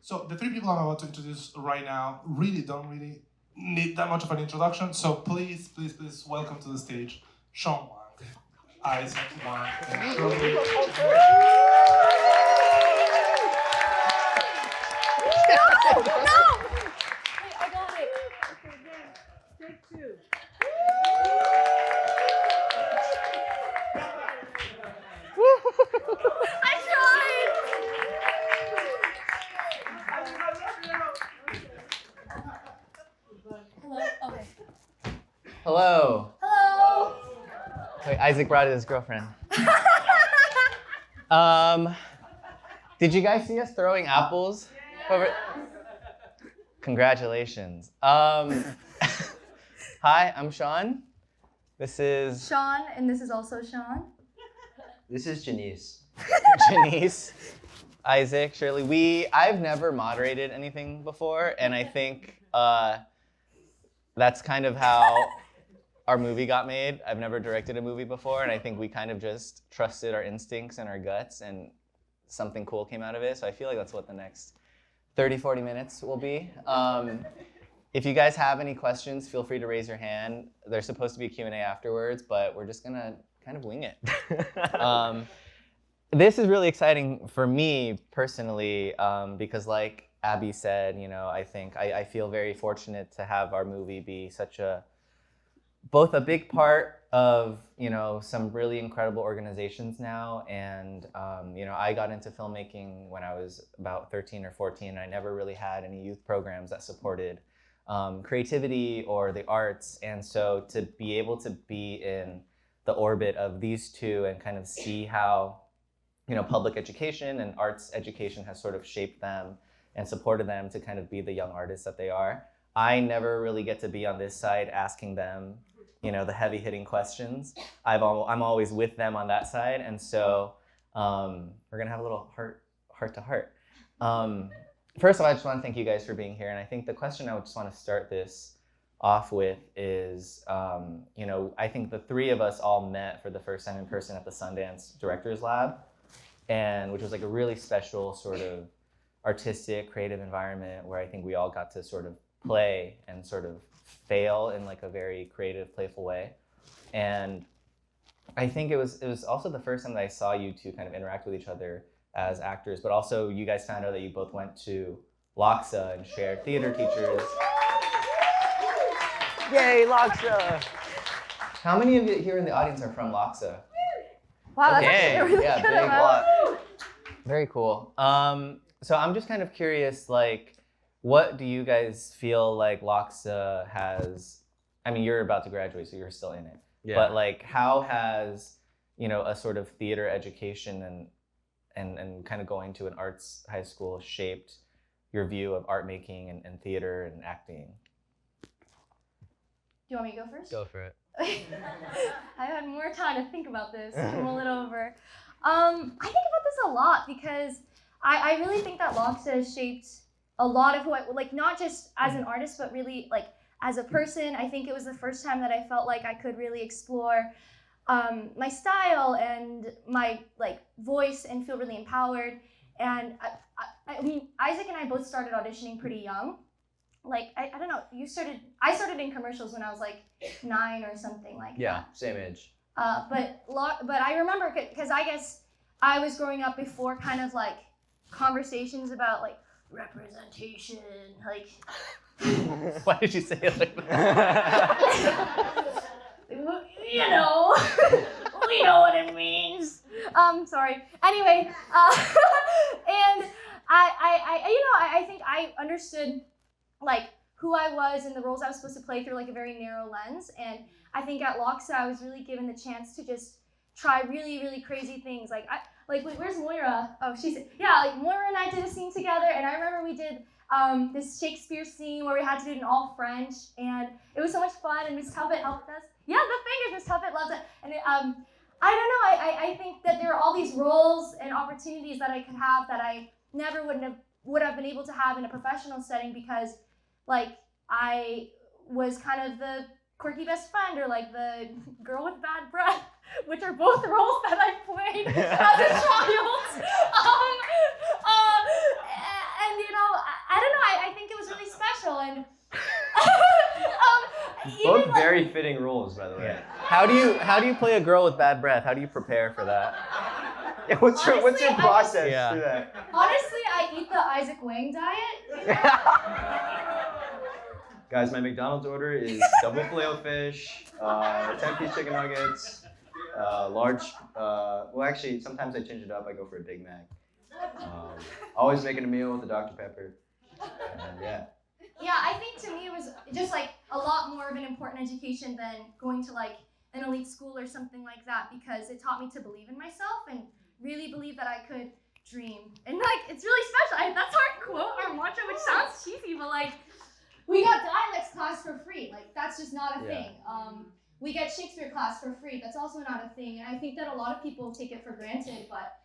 So the three people I'm about to introduce right now really don't need that much of an introduction. So please welcome to the stage Sean Wang, Izaac Wang, and Shirley. No! Wait, I got it. Okay, then, take two. I tried! Hello? Okay. Hello. Hello! Wait, Izaac brought his girlfriend. Did you guys see us throwing apples? Over? Congratulations. Hi, I'm Sean. This is Sean, and this is also Sean. This is Janice. Janice, Izaac, Shirley. I've never moderated anything before, and I think that's kind of how our movie got made. I've never directed a movie before, and I think we kind of just trusted our instincts and our guts, and something cool came out of it. So I feel like that's what the next 30, 40 minutes will be. If you guys have any questions, feel free to raise your hand. There's supposed to be a Q&A afterwards, but we're just gonna kind of wing it. This is really exciting for me personally, because like Abby said, you know, I think I feel very fortunate to have our movie be such both a big part of, you know, some really incredible organizations now. And, you know, I got into filmmaking when I was about 13 or 14. And I never really had any youth programs that supported creativity or the arts. And so to be able to be in the orbit of these two and kind of see how, you know, public education and arts education has sort of shaped them and supported them to kind of be the young artists that they are. I never really get to be on this side asking them, you know, the heavy hitting questions. I'm always with them on that side. And so we're gonna have a little heart to heart. First of all, I just want to thank you guys for being here. And I think the question I would just want to start this off with is, you know, I think the three of us all met for the first time in person at the Sundance Directors Lab, and which was like a really special sort of artistic, creative environment where I think we all got to sort of play and sort of fail in like a very creative, playful way. And I think it was also the first time that I saw you two kind of interact with each other as actors, but also you guys found out that you both went to LACHSA and shared theater teachers. Yay, LACHSA! How many of you here in the audience are from LACHSA? Wow, that's Okay, actually a really yeah, good big amount. lot. Very cool. So I'm just kind of curious, like, what do you guys feel like LACHSA has? I mean, you're about to graduate, so you're still in it. Yeah. But like, how has, you know, a sort of theater education and kind of going to an arts high school shaped your view of art making and theater and acting? Do you want me to go first? Go for it. I had more time to think about this, to mull it over. I think about this a lot because I really think that LACHSA has shaped a lot of who I, like, not just as an artist, but really like as a person. I think it was the first time that I felt like I could really explore my style and my like voice and feel really empowered. And I mean, Izaac and I both started auditioning pretty young. Like, I don't know, I started in commercials when I was like 9 or something like that. Yeah, same age. But I remember, because I guess I was growing up before kind of like conversations about like representation, like. Why did you say it like that? You know, we know what it means. Sorry. Anyway, and I think I understood like who I was and the roles I was supposed to play through like a very narrow lens. And I think at LACHSA I was really given the chance to just try really, really crazy things. Like wait, where's Moira? Oh, like Moira and I did a scene together, and I remember we did this Shakespeare scene where we had to do it in all French, and it was so much fun, and Miss Tuffet helped us. Yeah, the fingers, Miss Tuffet loves it. And I don't know, I think that there are all these roles and opportunities that I could have that I never would have been able to have in a professional setting, because like I was kind of the quirky best friend or like the girl with bad breath, which are both roles that I played as a child. And you know, very fitting roles, by the way. How do you play a girl with bad breath? How do you prepare for that? Yeah, what's your Honestly, process Yeah. through that? Honestly, I eat the Izaac Wang diet. Guys, my McDonald's order is double filet-o-fish, 10-piece chicken nuggets, large. Well, actually, sometimes I change it up. I go for a Big Mac. Always making a meal with a Dr. Pepper. And yeah. Yeah, I think to me it was just like a lot more of an important education than going to like an elite school or something like that, because it taught me to believe in myself and really believe that I could dream. And like, it's really special. That's our quote, our mantra, which sounds cheesy, but like, we got dialects class for free. Like, that's just not a thing. We get Shakespeare class for free. That's also not a thing. And I think that a lot of people take it for granted, but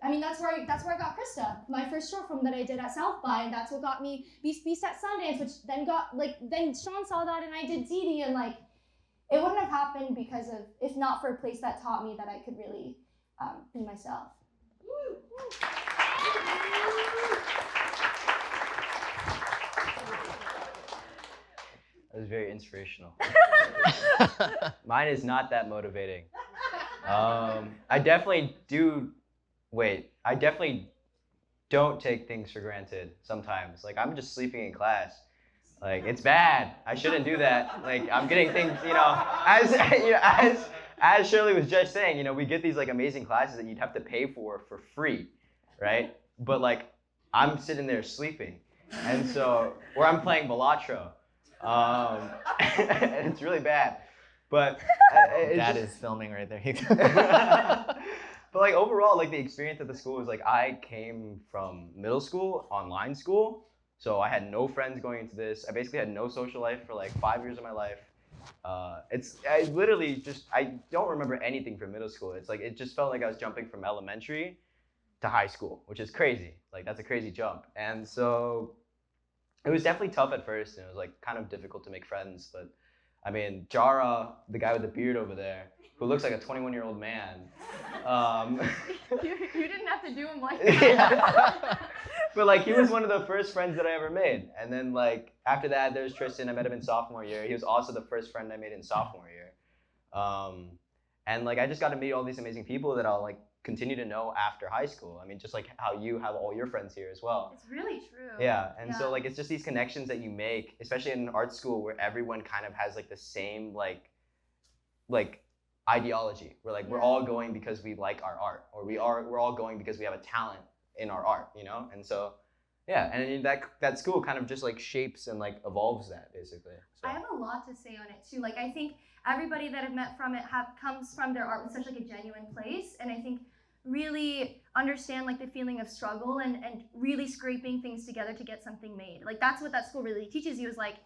I mean, that's where I got Krista, my first short film that I did at South by, and that's what got me Beast at Sundance, which then then Sean saw that and I did DìDi, and like, it wouldn't have happened because of, if not for a place that taught me that I could really be myself. That was very inspirational. Mine is not that motivating. I definitely don't take things for granted sometimes. Like, I'm just sleeping in class. Like, it's bad. I shouldn't do that. Like, I'm getting things, as Shirley was just saying, we get these like amazing classes that you'd have to pay for free, right? But like, I'm sitting there sleeping, and so, or I'm playing Balatro, and it's really bad. But That is filming right there. But like overall, like the experience at the school was like, I came from middle school, online school, so I had no friends going into this. I basically had no social life for like 5 years of my life. I don't remember anything from middle school. It's like, it just felt like I was jumping from elementary to high school, which is crazy. Like, that's a crazy jump. And so it was definitely tough at first, and it was like kind of difficult to make friends. But I mean, Jara, the guy with the beard over there, who looks like a 21-year-old man. You didn't have to do him like Yeah. that. But like, he was one of the first friends that I ever made. And then like, after that, there's Tristan. I met him in sophomore year. He was also the first friend I made in sophomore year. And like, I just got to meet all these amazing people that I'll like continue to know after high school. I mean, just like how you have all your friends here as well. It's really true. Yeah, and so like, it's just these connections that you make, especially in an art school where everyone kind of has like the same like ideology. We're like, we're all going because we like our art, or we're all going because we have a talent in our art, And so, yeah, and that school kind of just like shapes and like evolves that basically. So. I have a lot to say on it too. Like, I think everybody that I've met from it comes from their art with such like a genuine place, and I think really understand like the feeling of struggle and really scraping things together to get something made. Like, that's what that school really teaches you, is like,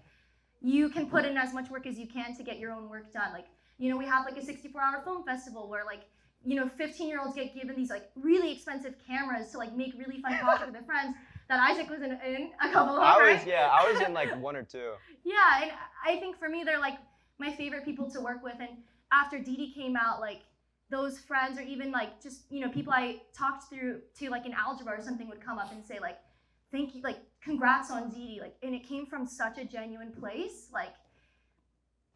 you can put in as much work as you can to get your own work done. Like, we have like a 64-hour film festival where like, 15-year-olds get given these like really expensive cameras to like make really fun projects with their friends that Izaac was in a couple of, right? I was in like one or two. Yeah, and I think for me, they're like my favorite people to work with. And after DìDi came out, like, those friends, or even like just, people I talked through to like in algebra or something, would come up and say like, thank you, like, congrats on DìDi. Like, and it came from such a genuine place. Like,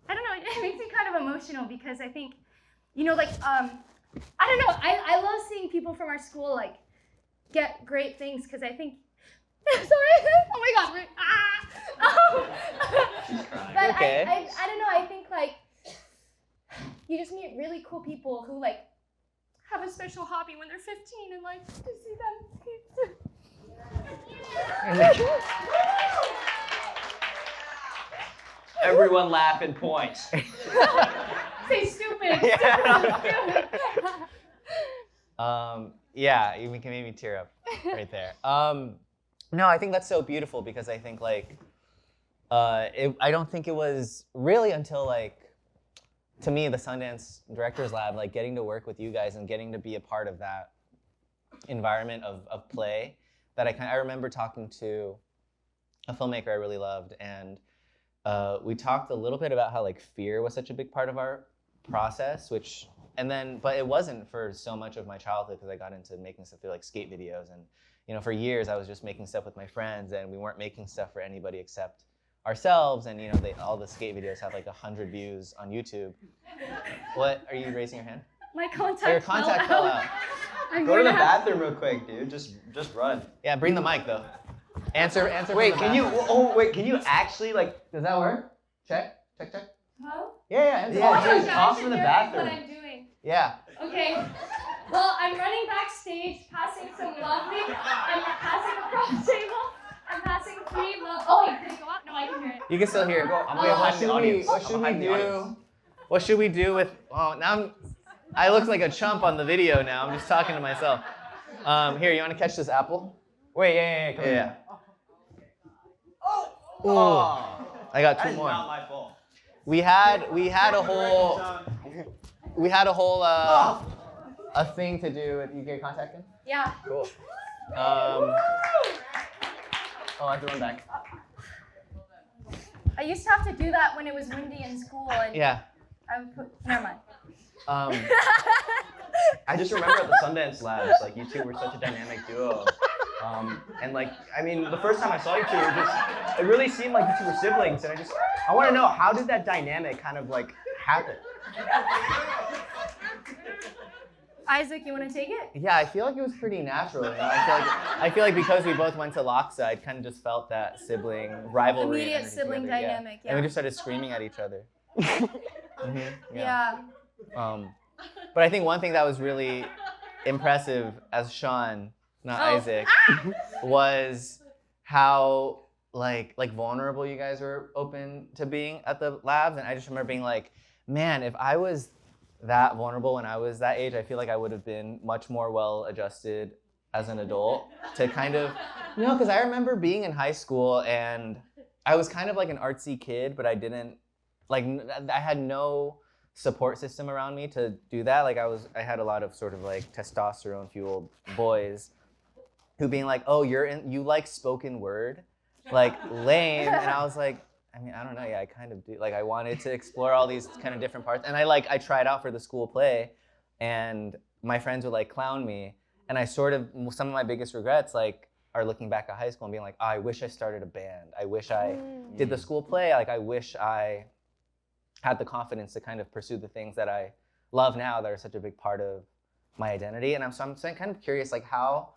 I don't know, it makes me kind of emotional, because I think, I don't know, I love seeing people from our school like get great things, because I think, sorry, oh my gosh, but Okay. I don't know, I think like, you just meet really cool people who like have a special hobby when they're 15, and like, to see them. Everyone laugh and point. Say stupid. Yeah, you can make me tear up right there. No, I think that's so beautiful, because I think like, I don't think it was really until like, to me, the Sundance Directors Lab, like getting to work with you guys and getting to be a part of that environment of play, that I remember talking to a filmmaker I really loved, and we talked a little bit about how like fear was such a big part of our process, but it wasn't for so much of my childhood, because I got into making stuff through like skate videos, and for years I was just making stuff with my friends, and we weren't making stuff for anybody except ourselves, and you know, all the skate videos have like 100 views on YouTube. What are you raising your hand? My Oh, contact, your contact fell out. I'm Go to going the have- bathroom real quick, dude. Just run. Yeah, bring the mic though. Answer. Wait, from the can you? bathroom. Oh, wait, can you actually like? Does that work? Check. Huh? Yeah. Answer. Yeah, Oh, just yeah, talk I from should the narrate bathroom. What I'm doing. Yeah. Okay. Well, I'm running backstage, passing some lovely. I'm passing across the table. I'm passing 3 love. Oh, wait, did it go out? No, I can hear it. You can still hear it. I'm Wait, gonna what hide in the audience. What I'm should we hiding in the do? audience. What should we do with? Oh, now I look like a chump on the video. Now I'm just talking to myself. Here, you want to catch this apple? Wait, yeah, come Yeah. here. Ooh. Oh, I got that 2 is more. not my fault. We had a whole a thing to do with you get contacting. Yeah. Cool. Oh, I have to run back. I used to have to do that when it was windy in school, and Yeah. I would put. Never mind. I just remember at the Sundance Labs, like you two were such a dynamic duo. And like, I mean, the first time I saw you two, it really seemed like you two were siblings, and I want to know, how did that dynamic kind of like happen? Isaac, you want to take it? Yeah, I feel like it was pretty natural. You know? I feel like because we both went to Loxa, I kind of just felt that sibling rivalry. Immediate energy sibling together, dynamic, And we yeah. just started screaming at each other. Yeah. But I think one thing that was really impressive as Sean, not Oh. Isaac, was how like vulnerable you guys were open to being at the labs. And I just remember being like, man, if I was that vulnerable when I was that age, I feel like I would have been much more well adjusted as an adult to kind of, you know, because I remember being in high school and I was kind of like an artsy kid, but I didn't, like, I had no support system around me to do that. Like I had a lot of sort of like testosterone fueled boys who being like, oh, you like spoken word, like lame. And I was like, I mean, I don't know. Yeah, I kind of do. Like, I wanted to explore all these kind of different parts. And I tried out for the school play, and my friends would like clown me. And I sort of, some of my biggest regrets like are looking back at high school and being like, oh, I wish I started a band. I wish I did the school play. Like, I wish I had the confidence to kind of pursue the things that I love now that are such a big part of my identity. And I'm kind of curious, like how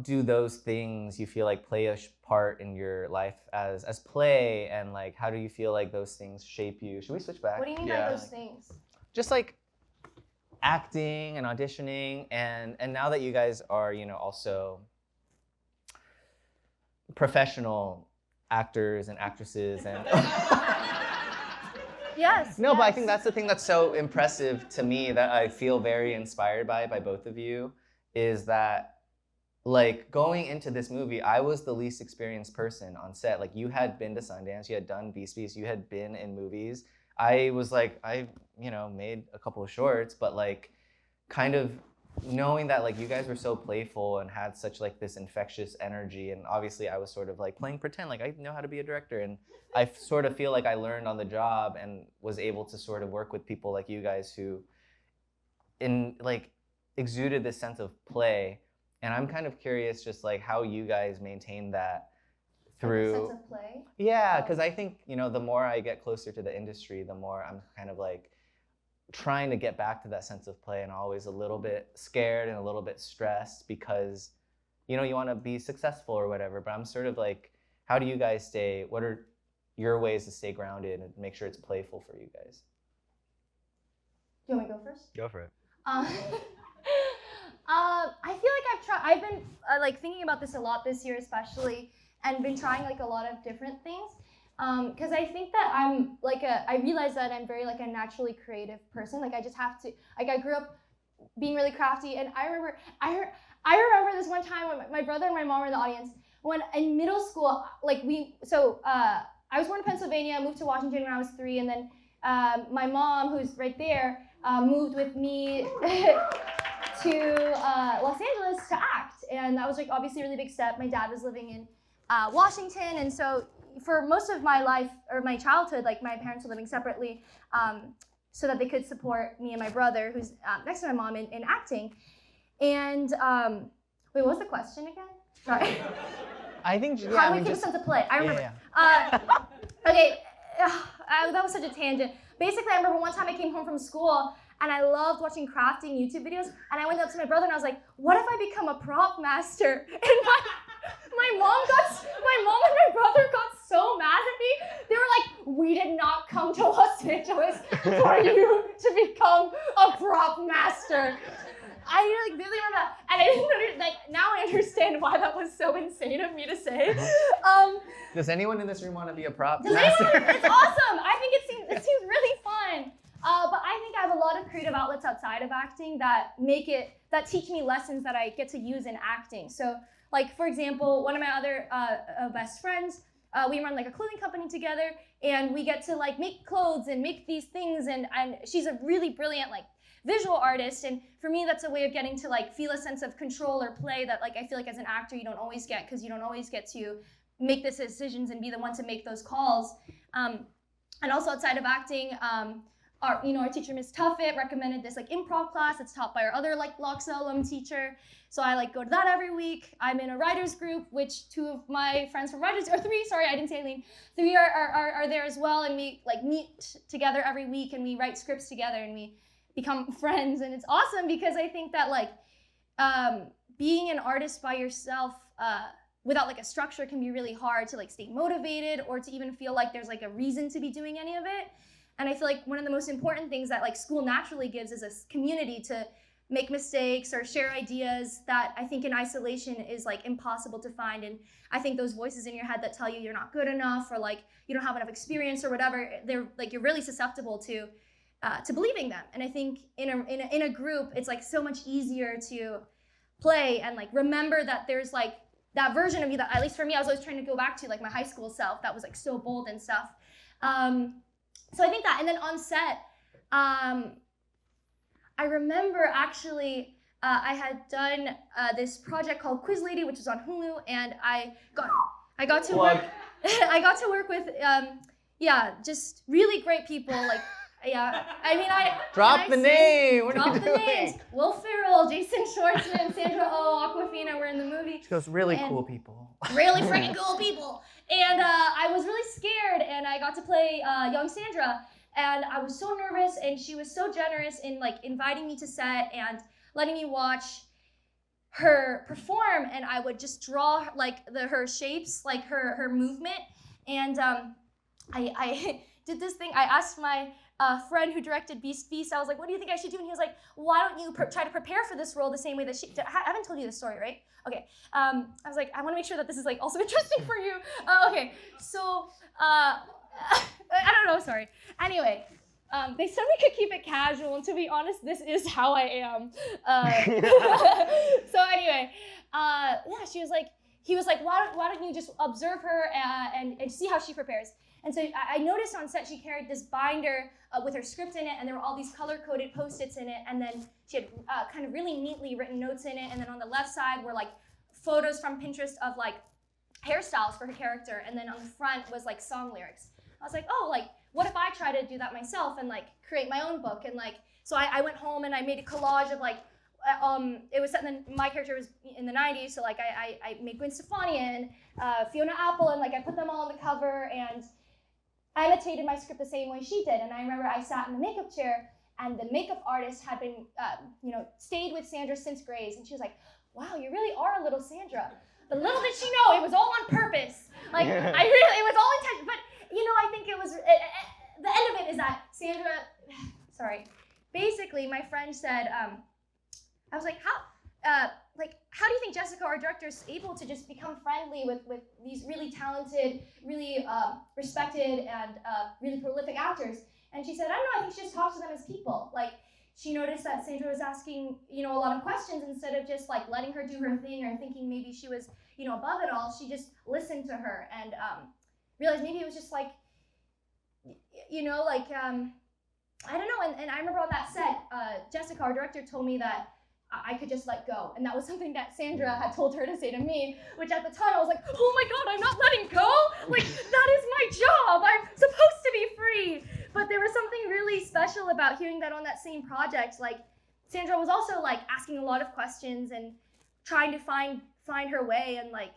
do those things you feel like play a part in your life as play, and like how do you feel like those things shape you? Should we switch back? What do you mean by those things? Just like acting and auditioning, and now that you guys are, you know, also professional actors and actresses and Yes. No, but I think that's the thing that's so impressive to me, that I feel very inspired by both of you, is that like going into this movie, I was the least experienced person on set. Like, you had been to Sundance, you had done Beast, you had been in movies. I was like, I, you know, made a couple of shorts, but like kind of knowing that like you guys were so playful and had such like this infectious energy, and obviously I was sort of like playing pretend, like I know how to be a director, and I sort of feel like I learned on the job and was able to sort of work with people like you guys who exuded this sense of play. And I'm kind of curious just like how you guys maintain that through Sense of play. Yeah, because I think, you know, the more I get closer to the industry, the more I'm kind of like trying to get back to that sense of play, and always a little bit scared and a little bit stressed because, you know, you want to be successful or whatever. But I'm sort of like, how do you guys what are your ways to stay grounded and make sure it's playful for you guys? Do you want me to go first? Go for it. I feel like I've been like thinking about this a lot this year especially, and been trying like a lot of different things. Because I think that I'm like I realize that I'm very like a naturally creative person. Like I just have to, like I grew up being really crafty, and I remember this one time when my brother and my mom were in the audience, when in middle school, like I was born in Pennsylvania, moved to Washington when I was 3, and then my mom, who's right there, moved with me to Los Angeles to act, and that was like obviously a really big step. My dad was living in Washington, and so for most of my life or my childhood, like my parents were living separately, so that they could support me and my brother, who's next to my mom, in acting. And wait, what was the question again? Sorry. I think How do we keep a sense of play? I remember. Yeah. Okay, that was such a tangent. Basically, I remember one time I came home from school and I loved watching crafting YouTube videos, and I went up to my brother and I was like, what if I become a prop master? And my mom and my brother got so mad at me. They were like, we did not come to Los Angeles for you to become a prop master. I like really remember that, and I didn't now I understand why that was so insane of me to say. Does anyone in this room want to be a prop Does master? anyone? It's awesome. I think it seems really fun. But I think I have a lot of creative outlets outside of acting that teach me lessons that I get to use in acting. So, like for example, one of my other best friends, we run like a clothing company together, and we get to like make clothes and make these things, and she's a really brilliant like visual artist, and for me that's a way of getting to like feel a sense of control or play that like I feel like as an actor you don't always get, because you don't always get to make the decisions and be the one to make those calls. And also outside of acting, our teacher Miss Tuffet recommended this like improv class that's taught by our other like LOXA alum teacher. So I like go to that every week. I'm in a writers group, which two of my friends from writers, or three, sorry, I didn't say Eileen. Three are there as well, and we like meet together every week and we write scripts together and we become friends. And it's awesome because I think that like being an artist by yourself without like a structure can be really hard to like stay motivated or to even feel like there's like a reason to be doing any of it. And I feel like one of the most important things that like school naturally gives is a community to make mistakes or share ideas that I think in isolation is like impossible to find. And I think those voices in your head that tell you you're not good enough or like you don't have enough experience or whatever, they're like you're really susceptible to believing them. And I think in a group, it's like so much easier to play and like remember that there's like that version of you that, at least for me, I was always trying to go back to, like my high school self that was like so bold and stuff. So I think that, and then on set, I remember actually I had done this project called Quiz Lady, which was on Hulu, and I got to work. I got to work with just really great people. Like I mean Drop the name. What are you doing? Names. Will Ferrell, Jason Schwartzman, Sandra Oh, Aquafina were in the movie. She goes, really cool people. Really freaking cool people. And I was really scared, and I got to play young Sandra, and I was so nervous, and she was so generous in like inviting me to set and letting me watch her perform, and I would just draw like her shapes, like her movement, and I did this thing. I asked my friend who directed Beast, I was like, what do you think I should do? And he was like, why don't you try to prepare for this role the same way that she did. I haven't told you this story, right? Okay. I was like, I want to make sure that this is like also interesting for you. Okay. So, I don't know, sorry. Anyway, they said we could keep it casual, and to be honest, this is how I am. So anyway, he was like, why don't you just observe her and see how she prepares? And so I noticed on set she carried this binder with her script in it, and there were all these color-coded Post-its in it, and then she had kind of really neatly written notes in it, and then on the left side were like photos from Pinterest of like hairstyles for her character, and then on the front was like song lyrics. I was like, oh, like what if I try to do that myself and like create my own book? And like, so I went home and I made a collage of like, it was set in my character was in the 90s, so like I made Gwen Stefani and Fiona Apple, and like I put them all on the cover, and I annotated my script the same way she did. And I remember I sat in the makeup chair, and the makeup artist had been, stayed with Sandra since Grey's, and she was like, wow, you really are a little Sandra. But little did she know, it was all on purpose. Like, it was all intentional. But, I think it was, the end of it is that Sandra, basically my friend said, I was like, how do you think Jessica, our director, is able to just become friendly with these really talented, really respected, and really prolific actors? And she said, I don't know, I think she just talks to them as people. Like, she noticed that Sandra was asking, a lot of questions instead of just like letting her do her thing or thinking maybe she was, above it all. She just listened to her and realized maybe it was just like, I don't know. And I remember on that set, Jessica, our director, told me that I could just let go. And that was something that Sandra had told her to say to me, which at the time I was like, oh my God, I'm not letting go? Like, that is my job. I'm supposed to be free. But there was something really special about hearing that on that same project. Like, Sandra was also like asking a lot of questions and trying to find her way. And like,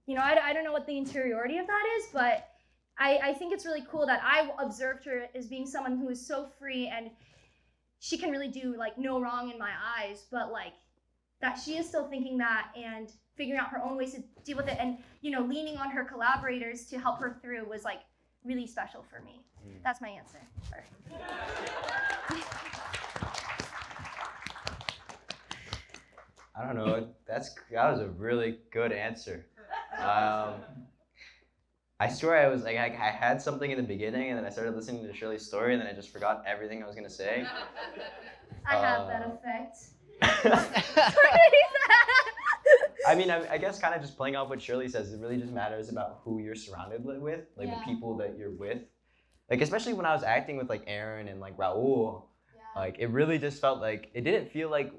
you know, I don't know what the interiority of that is, but I think it's really cool that I observed her as being someone who is so free, and she can really do like no wrong in my eyes, but like that she is still thinking that and figuring out her own ways to deal with it, and you know, leaning on her collaborators to help her through was like really special for me. That's my answer. I don't know. That was a really good answer. I swear I was like I had something in the beginning, and then I started listening to Shirley's story, and then I just forgot everything I was gonna say. I have that effect. I mean, I guess kind of just playing off what Shirley says, it really just matters about who you're surrounded with, like the people that you're with. Like, especially when I was acting with like Aaron and like Raul, like it really just felt like, it didn't feel like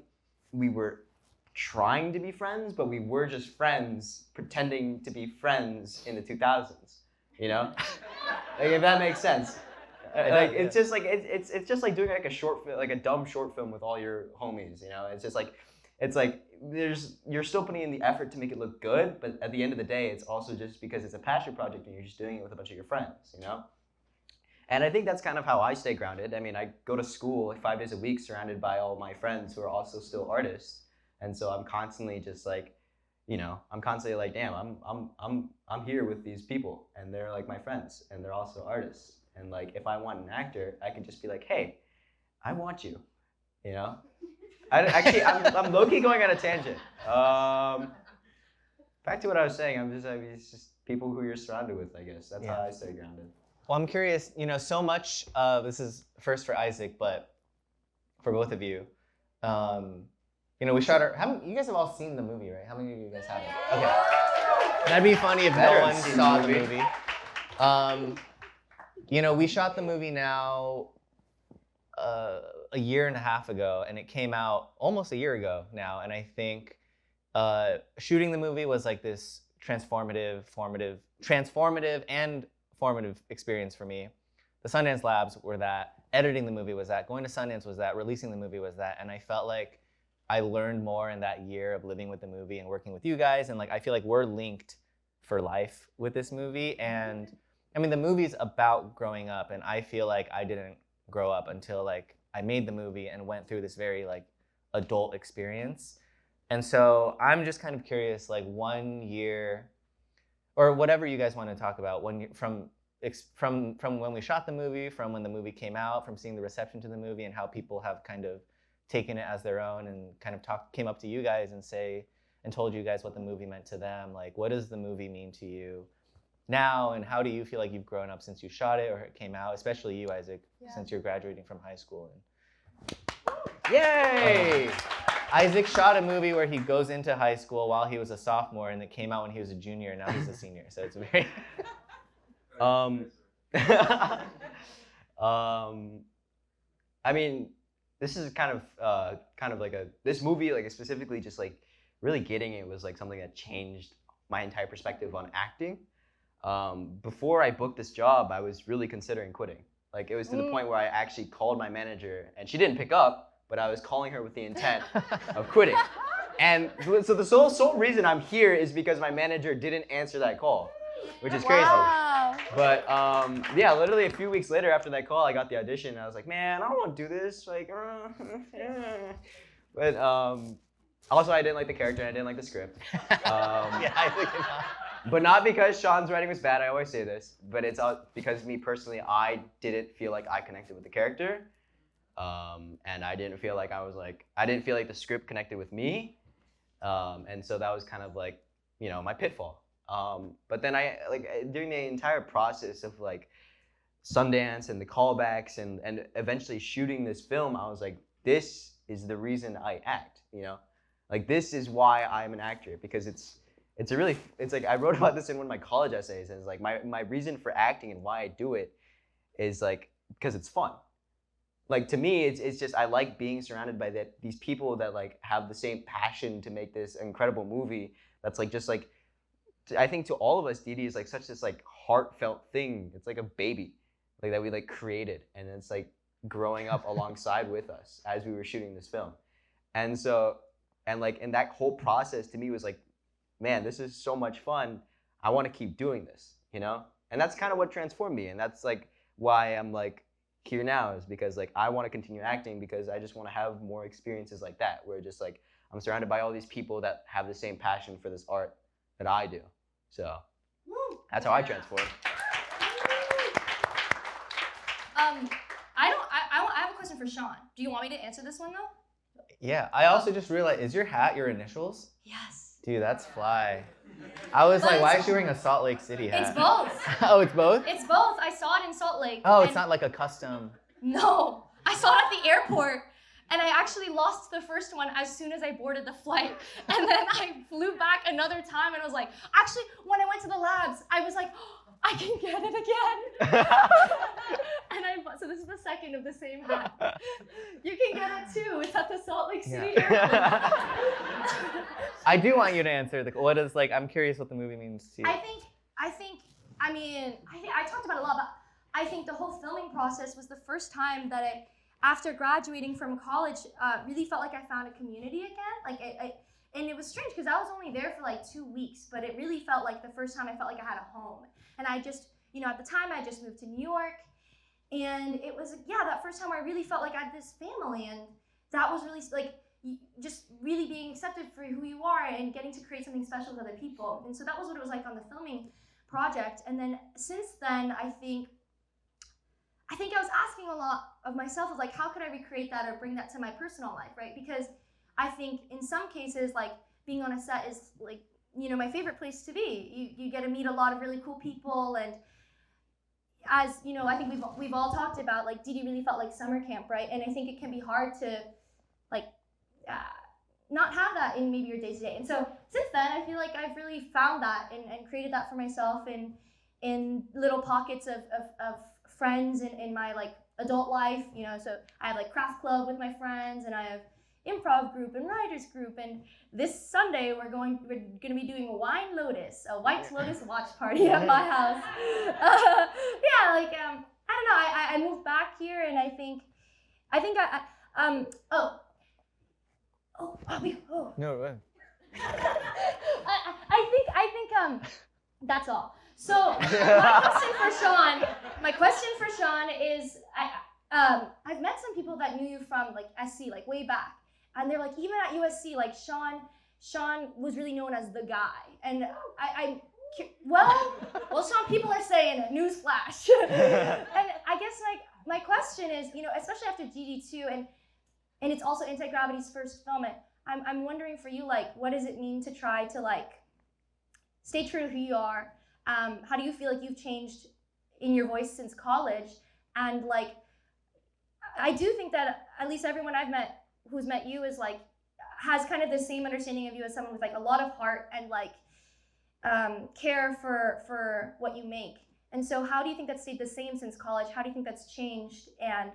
we were trying to be friends, but we were just friends pretending to be friends in the 2000s, you know? Like, if that makes sense. Like, it's just like, it's just like doing like a dumb short film with all your homies, you know? It's just like, it's like you're still putting in the effort to make it look good, but at the end of the day, it's also just because it's a passion project and you're just doing it with a bunch of your friends, you know? And I think that's kind of how I stay grounded. I mean, I go to school like 5 days a week surrounded by all my friends who are also still artists. And so I'm constantly just like, you know, I'm constantly like, damn, I'm here with these people and they're like my friends and they're also artists. And like, if I want an actor, I can just be like, hey, I want you, you know? I'm low-key going on a tangent. Back to what I was saying, it's just people who you're surrounded with, I guess. That's how I stay grounded. Well, I'm curious, you know, so much, this is first for Isaac, but for both of you, you know, we shot you guys have all seen the movie, right? How many of you guys haven't? Okay. That'd be funny if no one saw the movie. You know, we shot the movie now a year and a half ago, and it came out almost a year ago now, and I think shooting the movie was like this transformative and formative experience for me. The Sundance Labs were that, editing the movie was that, going to Sundance was that, releasing the movie was that, and I felt like I learned more in that year of living with the movie and working with you guys, and like I feel like we're linked for life with this movie. And I mean, the movie's about growing up, and I feel like I didn't grow up until like I made the movie and went through this very like adult experience. And so I'm just kind of curious, like 1 year, or whatever you guys want to talk about, 1 year from when we shot the movie, from when the movie came out, from seeing the reception to the movie, and how people have kind of taken it as their own and kind of came up to you guys and told you guys what the movie meant to them. Like, what does the movie mean to you now, and how do you feel like you've grown up since you shot it or it came out, especially you, Isaac, since you're graduating from high school? Yay! Isaac shot a movie where he goes into high school while he was a sophomore, and it came out when he was a junior, and now he's a senior. So it's very I mean, this is kind of like this movie, like specifically just like really getting it was like something that changed my entire perspective on acting. Before I booked this job, I was really considering quitting. Like, it was to the point where I actually called my manager, and she didn't pick up, but I was calling her with the intent of quitting. And so the sole reason I'm here is because my manager didn't answer that call, which is crazy. Wow. But yeah, literally a few weeks later after that call, I got the audition, and I was like, man, I don't want to do this. Like, but also I didn't like the character and I didn't like the script. yeah, I think But not because Sean's writing was bad, I always say this, but it's because me personally, I didn't feel like I connected with the character. And I didn't feel like I didn't feel like the script connected with me. And so that was kind of like, you know, my pitfall. But then during the entire process of like Sundance and the callbacks and eventually shooting this film, I was like, this is the reason I act, you know? Like, this is why I'm an actor, because it's like, I wrote about this in one of my college essays, and it's like my reason for acting and why I do it is like, because it's fun. Like, to me, it's just, I like being surrounded by these people that like have the same passion to make this incredible movie. That's like, just like, I think to all of us, DìDi is like such this like heartfelt thing. It's like a baby, like that we like created, and it's like growing up alongside with us as we were shooting this film. And so, and like in that whole process to me was like, man, this is so much fun. I want to keep doing this, you know? And that's kind of what transformed me. And that's like why I'm like here now, is because like I want to continue acting, because I just want to have more experiences like that, where just like I'm surrounded by all these people that have the same passion for this art that I do. So that's how I transform. I have a question for Sean. Do you want me to answer this one though? Yeah, I also just realized, is your hat your initials? Yes. Dude, that's fly. I was like, why is she wearing a Salt Lake City hat? It's both. Oh, it's both? It's both. I saw it in Salt Lake. Oh, it's not like a custom. No, I saw it at the airport, and I actually lost the first one as soon as I boarded the flight. And then I flew back another time, and I was like, actually, when I went to the labs, I was like, oh, I can get it again. So this is the second of the same hat. You can get it too. It's at the Salt Lake City airport. I do want you to answer what is like. I'm curious what the movie means to you. I talked about it a lot, but I think the whole filming process was the first time that after graduating from college, really felt like I found a community again. And it was strange because I was only there for like 2 weeks, but it really felt like the first time I felt like I had a home. And I just, at the time I just moved to New York, and it was, that first time I really felt like I had this family, and that was really like, just really being accepted for who you are and getting to create something special with other people. And so that was what it was like on the filming project. And then since then, I think I was asking a lot of myself of like, how could I recreate that or bring that to my personal life, right? Because I think in some cases, like being on a set is like, my favorite place to be. You get to meet a lot of really cool people, and as I think we've all talked about, like DìDi really felt like summer camp, right? And I think it can be hard to like not have that in maybe your day-to-day. And so since then, I feel like I've really found that and created that for myself in little pockets of friends in my like adult life, so I have like craft club with my friends, and I have improv group and writers group, and this Sunday we're gonna be doing a White Lotus watch party at my house. I don't know, I moved back here, and I think No. I think that's all. So my question for Sean is, I've met some people that knew you from like SC, like way back, and they're like, even at USC, like Sean was really known as the guy, and well, Sean, people are saying it, newsflash. And I guess like my question is, especially after DìDi too, and it's also Anti-Gravity's first film, I'm wondering for you, like, what does it mean to try to like stay true to who you are? How do you feel like you've changed in your voice since college? And like, I do think that at least everyone I've met who's met you is like, has kind of the same understanding of you as someone with like a lot of heart and like care for what you make. And so how do you think that stayed the same since college? How do you think that's changed? And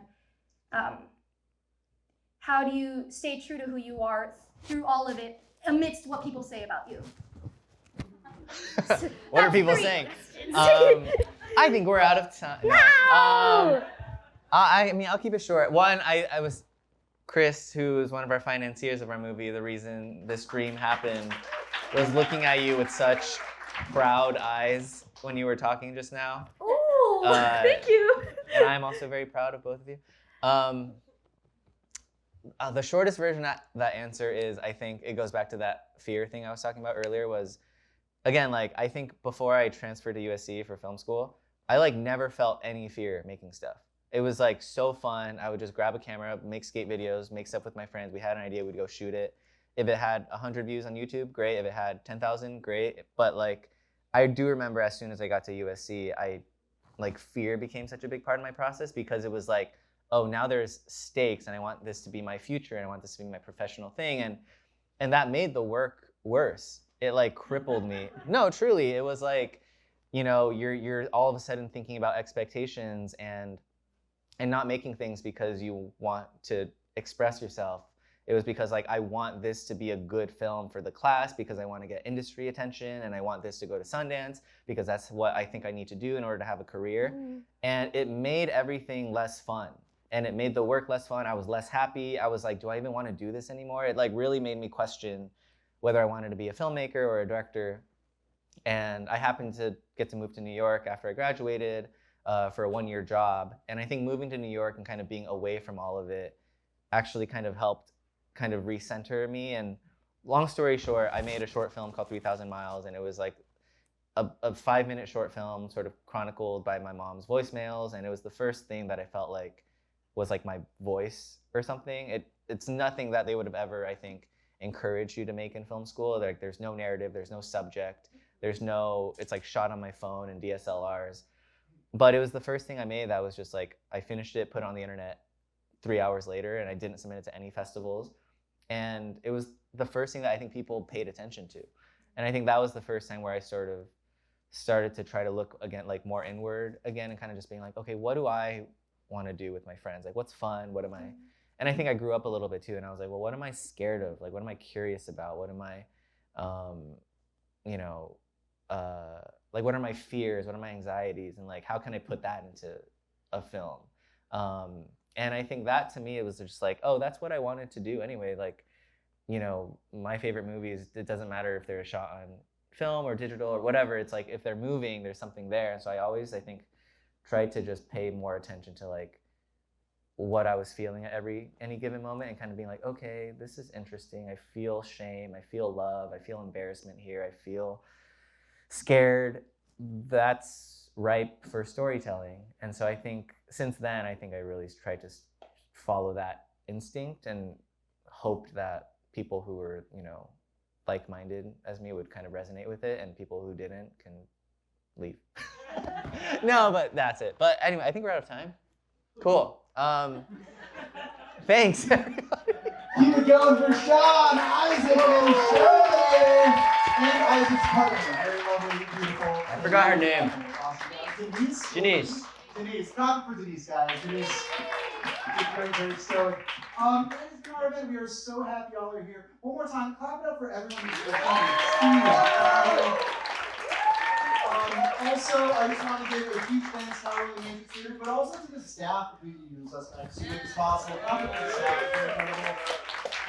how do you stay true to who you are through all of it, amidst what people say about you? What are people saying? I think we're out of time. No! I mean, I'll keep it short. One, I was Chris, who is one of our financiers of our movie. The reason this dream happened was looking at you with such proud eyes when you were talking just now. Ooh, thank you. And I'm also very proud of both of you. The shortest version of that answer is, I think it goes back to that fear thing I was talking about earlier. Was, again, like, I think before I transferred to USC for film school, I like never felt any fear making stuff. It was like so fun. I would just grab a camera, make skate videos, make stuff with my friends. We had an idea, we'd go shoot it. If it had 100 views on YouTube, great. If it had 10,000, great. But like, I do remember as soon as I got to USC, fear became such a big part of my process, because it was like, oh, now there's stakes, and I want this to be my future, and I want this to be my professional thing, and that made the work worse. It like crippled me. No, truly, it was like, you're all of a sudden thinking about expectations and not making things because you want to express yourself. It was because like, I want this to be a good film for the class, because I want to get industry attention, and I want this to go to Sundance because that's what I think I need to do in order to have a career. And it made everything less fun, and it made the work less fun. I was less happy. I was like, do I even want to do this anymore? It like really made me question whether I wanted to be a filmmaker or a director. And I happened to get to move to New York after I graduated for a 1-year job. And I think moving to New York and kind of being away from all of it actually kind of helped kind of recenter me. And long story short, I made a short film called 3,000 Miles, and it was like a 5-minute short film sort of chronicled by my mom's voicemails. And it was the first thing that I felt like was like my voice or something. It's nothing that they would have ever, I think, encouraged you to make in film school. Like there's no narrative, there's no subject, it's like shot on my phone and DSLRs. But it was the first thing I made that was just like, I finished it, put it on the internet 3 hours later, and I didn't submit it to any festivals. And it was the first thing that I think people paid attention to. And I think that was the first time where I sort of started to try to look again, like more inward again, and kind of just being like, okay, what do I want to do with my friends? Like, what's fun? What am I? And I think I grew up a little bit too, and I was like, well, what am I scared of? Like, what am I curious about? What am I, like, what are my fears? What are my anxieties? And like, how can I put that into a film? And I think that to me, it was just like, oh, that's what I wanted to do anyway. Like, my favorite movies, it doesn't matter if they're shot on film or digital or whatever. It's like, if they're moving, there's something there. And so I always, I think, tried to just pay more attention to like what I was feeling at any given moment, and kind of being like, okay, this is interesting. I feel shame. I feel love. I feel embarrassment here. I feel scared. That's ripe for storytelling. And so I think since then, I think I really tried to follow that instinct and hoped that people who were, like-minded as me would kind of resonate with it, and people who didn't can leave. No, but that's it. But anyway, I think we're out of time. Cool. Thanks, everybody. Keep it going for Sean, Isaac, and Shirley, and Isaac's partner. Very lovely, beautiful. I forgot her name. Awesome. Janice. Denise. Clap for Denise, guys. Denise. Very stoic. That has been our event. We are so happy y'all are here. One more time, clap it up for everyone who's here. Also, I just want to give a huge thanks not only to the Music Theater, but also to the staff of DEVISE to make this possible. Clap it for the staff. It's incredible.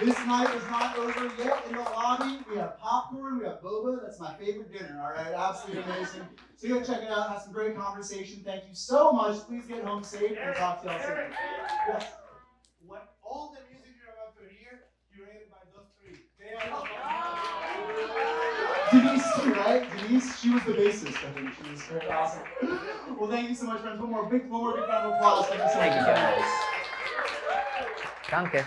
This night is not over yet. In the lobby, we have popcorn, we have boba. That's my favorite dinner, all right? Absolutely amazing. So you gotta check it out, have some great conversation. Thank you so much. Please get home safe and talk to y'all soon. Yes. What all the music you're about to hear, curated by those three. They are Denise too, right? Denise, she was the bassist, I think. She was very awesome. Well, thank you so much, friends. One more big round of applause. Thank you so much. Thank you, guys. Danke.